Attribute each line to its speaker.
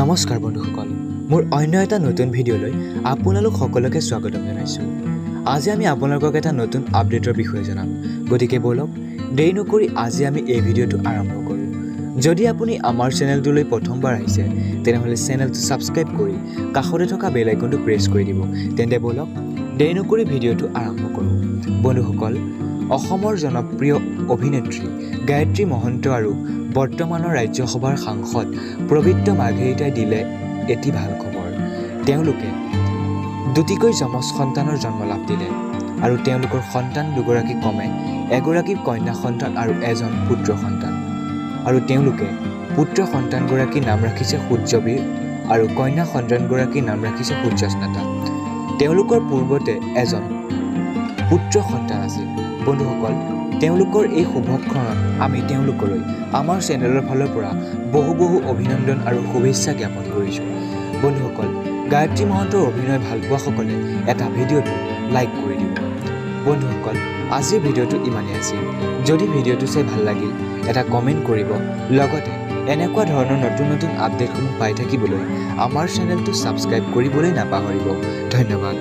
Speaker 1: নমস্কাৰ বন্ধুসকল, মোৰ অন্য এটা নতুন ভিডিঅ'লৈ আপোনালোক সকলোকে স্বাগতম জনাইছোঁ। আজি আমি আপোনালোকক এটা নতুন আপডেটৰ বিষয়ে জনাম। গতিকে বলক দেৰি নকৰি আজি আমি এই ভিডিঅ'টো আৰম্ভ কৰোঁ। যদি আপুনি আমাৰ চেনেলটোলৈ প্ৰথমবাৰ আহিছে তেনেহ'লে চেনেলটো ছাবস্ক্ৰাইব কৰি কাষতে থকা বেল আইকনটো প্ৰেছ কৰি দিব। তেন্তে বলক দেৰি নকৰি ভিডিঅ'টো আৰম্ভ কৰোঁ। বন্ধুসকল, অসমৰ জনপ্ৰিয় অভিনেত্ৰী গায়ত্ৰী মহন্ত আৰু বৰ্তমানৰ ৰাজ্যসভাৰ সাংসদ পবিত্ৰ মাৰ্ঘেৰিটাই দিলে এটি ভাল খবৰ। তেওঁলোকে দুটিকৈ যমজ সন্তানৰ জন্ম লাভ দিলে আৰু তেওঁলোকৰ সন্তান দুগৰাকী ক্ৰমে এগৰাকী কন্যা সন্তান আৰু এজন পুত্ৰ সন্তান। আৰু তেওঁলোকে পুত্ৰ সন্তানগৰাকীৰ নাম ৰাখিছে সূৰ্যবীৰ আৰু কন্যা সন্তানগৰাকীৰ নাম ৰাখিছে সূৰ্যস্নাতা। তেওঁলোকৰ পূৰ্বতে এজন পুত্ৰ সন্তান আছিল। বন্ধুসকল, তেওঁলোকৰ এই শুভক্ষণত আমি তেওঁলোকলৈ আমাৰ চেনেলৰ ফালৰ পৰা বহু অভিনন্দন আৰু শুভেচ্ছা জ্ঞাপন কৰিছোঁ। বন্ধুসকল, গায়ত্ৰী মহন্তৰ অভিনয় ভালপোৱাসকলে এটা ভিডিঅ'টো লাইক কৰি দিব। বন্ধুসকল, আজিৰ ভিডিঅ'টো ইমানেই আছিল। যদি ভিডিঅ'টো চাই ভাল লাগিল এটা কমেণ্ট কৰিব, লগতে এনেকুৱা ধৰণৰ নতুন আপডেটসমূহ পাই থাকিবলৈ আমাৰ চেনেলটো ছাবস্ক্ৰাইব কৰিবলৈ নাপাহৰিব। ধন্যবাদ।